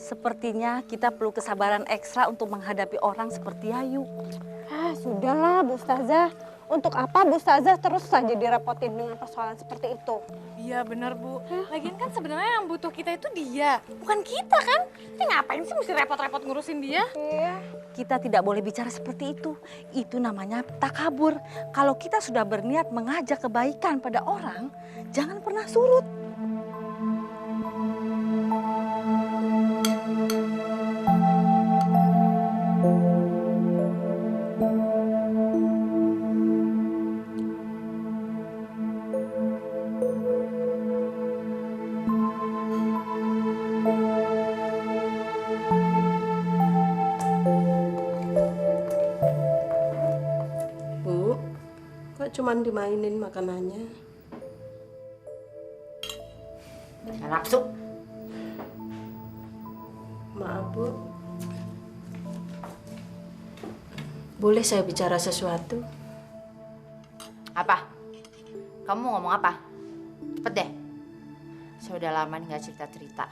Sepertinya kita perlu kesabaran ekstra untuk menghadapi orang seperti Ayu. Ah, sudahlah Bu Ustazah. Untuk apa Bu Ustazah terus saja direpotin dengan persoalan seperti itu? Iya benar Bu. Lagian kan sebenarnya yang butuh kita itu dia, bukan kita kan. Ini ngapain sih mesti repot-repot ngurusin dia? Iya. Kita tidak boleh bicara seperti itu. Itu namanya takabur. Kalau kita sudah berniat mengajak kebaikan pada orang, jangan pernah surut. Cuman dimainin makanannya. Nggak nafsu. Maaf, Bu. Boleh saya bicara sesuatu? Apa? Kamu ngomong apa? Cepet deh. Saya udah lama nih nggak cerita-cerita.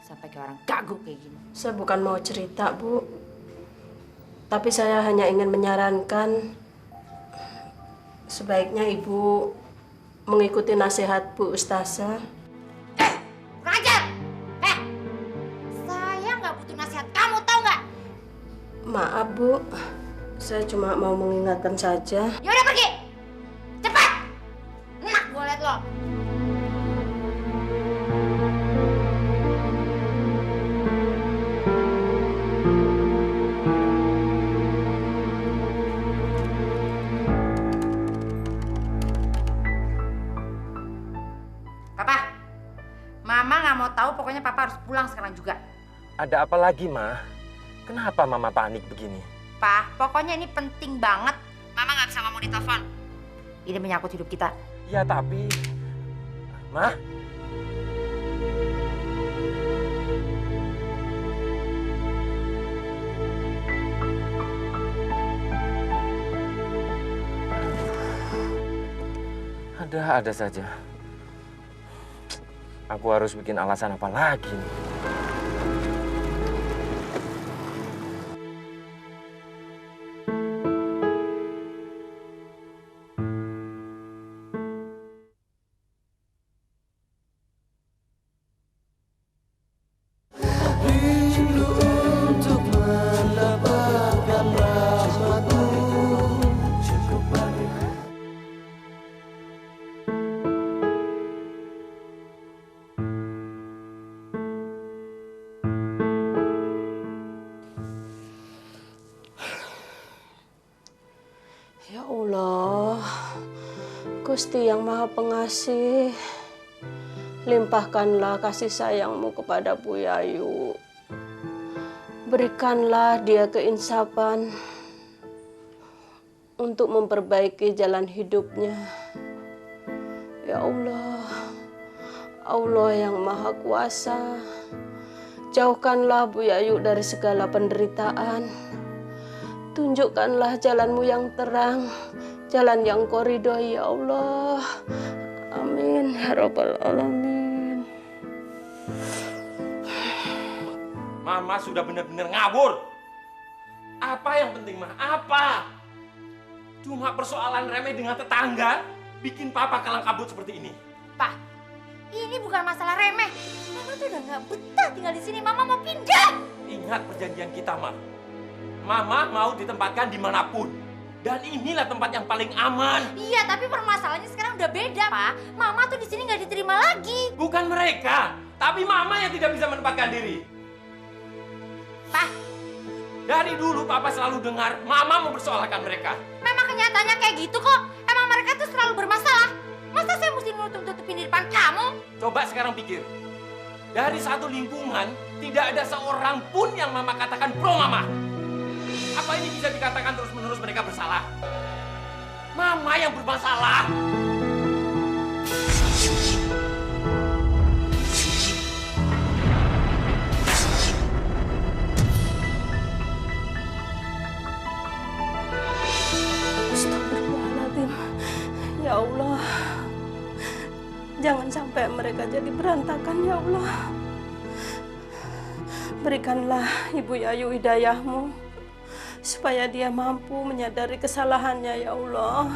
Sampai kayak orang kagok kayak gini. Saya bukan mau cerita, Bu. Tapi saya hanya ingin menyarankan sebaiknya Ibu mengikuti nasihat Bu Ustazah. Kurang ajar! Saya nggak butuh nasihat kamu, tahu nggak? Maaf, Bu. Saya cuma mau mengingatkan saja. Ya udah pergi! Cepat! Enak gue liat lo. Papa, Mama nggak mau tahu, pokoknya Papa harus pulang sekarang juga. Ada apa lagi, Ma? Kenapa Mama panik begini? Pak, pokoknya ini penting banget. Mama nggak bisa ngomong di telepon. Ini menyangkut hidup kita. Ya, tapi... Ma? Ada saja. Aku harus bikin alasan apa lagi nih? Ya Allah, Gusti yang Maha Pengasih, limpahkanlah kasih sayang-Mu kepada Bu Yayu. Berikanlah dia keinsapan untuk memperbaiki jalan hidupnya. Ya Allah, Allah yang Maha Kuasa, jauhkanlah Bu Yayu dari segala penderitaan. Tunjukkanlah jalan-Mu yang terang, jalan yang Kau ridhoi, ya Allah. Amin, ya Rabbal Alamin. Mama sudah benar-benar ngabur. Apa yang penting, Ma? Apa? Cuma persoalan remeh dengan tetangga bikin Papa kalang kabut seperti ini. Pak, ini bukan masalah remeh. Mama tuh udah nggak betah tinggal di sini. Mama mau pindah. Ingat perjanjian kita, Ma. Mama mau ditempatkan dimanapun. Dan inilah tempat yang paling aman. Iya, tapi permasalahannya sekarang udah beda, Pak. Mama tuh di sini nggak diterima lagi. Bukan mereka, tapi Mama yang tidak bisa menempatkan diri. Pak, Dari dulu Papa selalu dengar Mama mempersoalkan mereka. memang kenyataannya kayak gitu kok. Emang mereka tuh selalu bermasalah. Masa saya mesti nutup-nutupin di depan kamu? Coba sekarang pikir. Dari satu lingkungan, tidak ada seorang pun yang Mama katakan pro Mama. Apa ini bisa dikatakan terus-menerus mereka bersalah? Mama yang bermasalah. Astagfirullahaladzim. Ya Allah, jangan sampai mereka jadi berantakan, ya Allah. Berikanlah Ibu Yayu hidayahmu, supaya dia mampu menyadari kesalahannya, ya Allah.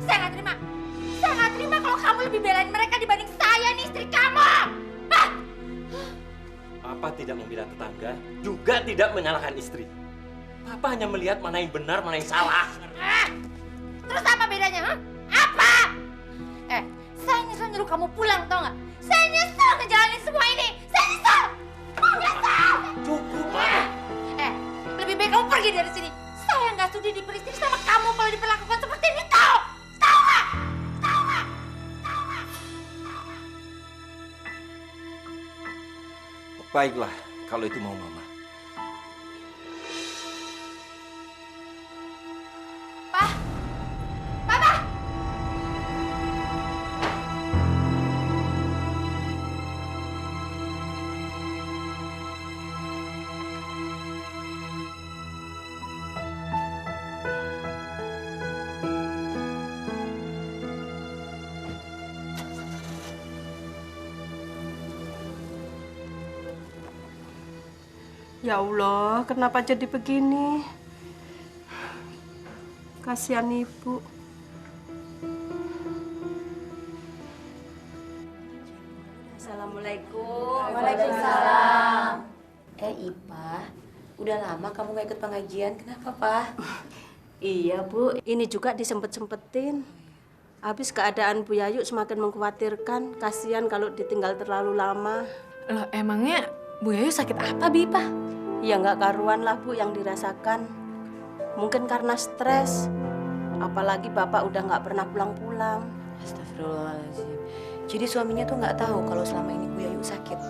Saya nggak terima. Saya nggak terima kalau kamu lebih belain mereka dibanding saya nih, istri kamu. Hah? Papa tidak membela tetangga, juga tidak menyalahkan istri. Papa hanya melihat mana yang benar, mana yang salah. Terus apa bedanya? Hah? Apa? Saya nyuruh kamu pulang, tau nggak? Saya nyesel ngejalanin semua ini. Saya nyesel. Nyesel. Cukup, Mama. Lebih baik kamu pergi dari sini. Saya nggak sudi diperistri sama kamu kalau diperlakukan seperti ini, tau? Tau nggak? Tau nggak? Tau nggak? Baiklah, kalau itu mau Mama. Pak! Papa! Ya Allah, kenapa jadi begini? Kasihan Ibu. Assalamualaikum. Waalaikumsalam. Ipah, udah lama kamu gak ikut pengajian, kenapa, Pak? Iya, Bu. Ini juga disempet-sempetin. Habis keadaan Bu Yayu semakin mengkhawatirkan. Kasihan kalau ditinggal terlalu lama. Loh, emangnya Bu Yayu sakit apa, Bi, Pak? Ya nggak karuan lah, Bu, yang dirasakan. Mungkin karena stres. Apalagi Bapak udah nggak pernah pulang-pulang. Astagfirullahaladzim. Jadi suaminya tuh nggak tahu kalau selama ini Bu Yayu sakit.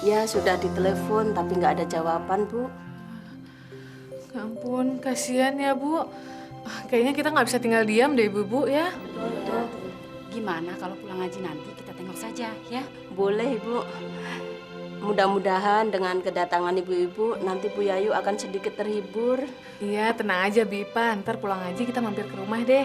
Ya, sudah ditelepon tapi nggak ada jawaban, Bu. Ya ampun, kasihan ya, Bu. Kayaknya kita nggak bisa tinggal diam deh, Bu, ya. Betul. Gimana kalau pulang ngaji nanti kita tengok saja, ya? Boleh, Bu. Mudah-mudahan dengan kedatangan ibu-ibu nanti Bu Yayu akan sedikit terhibur. Iya, tenang aja, Bipa. Ntar pulang aja kita mampir ke rumah deh.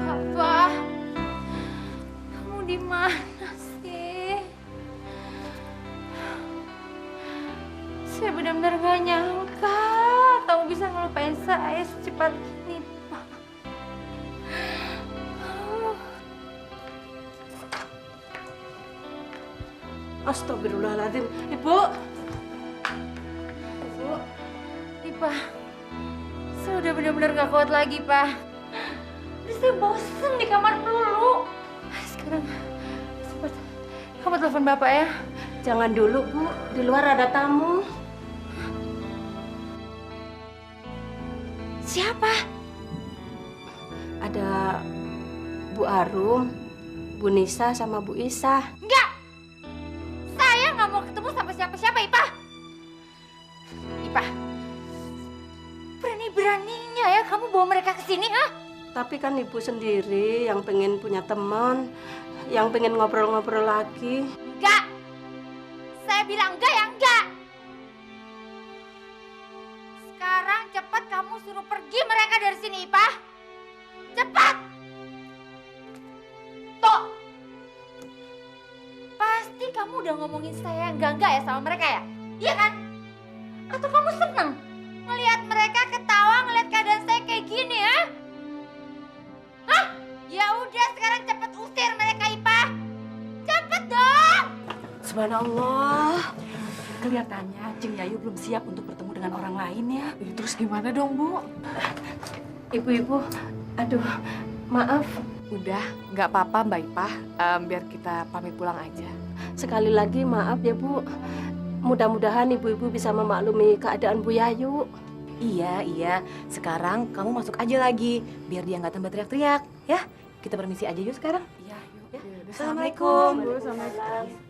Papa, kamu di mana sih? Saya benar-benar gak nyangka kamu bisa ngelupain saya secepat ini, Pak. Astagfirullahaladzim. Ibu. Bu, Pak, saya udah benar-benar gak kuat lagi, Pak. Saya bosen di kamar dulu. Sekarang, cepat, kamu telepon Bapak ya. Jangan dulu, Bu. Di luar ada tamu. Siapa? Ada Bu Arum, Bu Nisa, sama Bu Isa. Enggak! Saya nggak mau ketemu sama siapa-siapa, Ipah. Ipah, berani-beraninya ya kamu bawa mereka ke sini, ha? Tapi kan Ibu sendiri yang pengen punya teman, yang pengen ngobrol-ngobrol lagi. Enggak! Saya bilang enggak ya enggak! Sekarang cepat kamu suruh pergi mereka dari sini, Ipah. Cepat! Tuh! Pasti kamu udah ngomongin saya enggak ya sama mereka ya? Iya kan? Atau kamu seneng ngelihat mereka ketawa ngelihat keadaan saya kayak gini, ya? Hah? Ya udah sekarang cepet usir mereka, Ipah. Cepet dong! Subhanallah. Kelihatannya Cing Yayu belum siap untuk bertemu dengan orang lain ya. Terus gimana dong, Bu? Ibu-ibu, aduh, maaf. Udah, nggak apa-apa, Mbak Ipah. Biar kita pamit pulang aja. Sekali lagi maaf ya, Bu. Mudah-mudahan ibu-ibu bisa memaklumi keadaan Bu Yayu. Iya. Sekarang kamu masuk aja lagi, biar dia nggak tambah teriak-teriak, ya. Kita permisi aja yuk sekarang. Iya, yuk. Assalamualaikum. Bu, Assalamualaikum.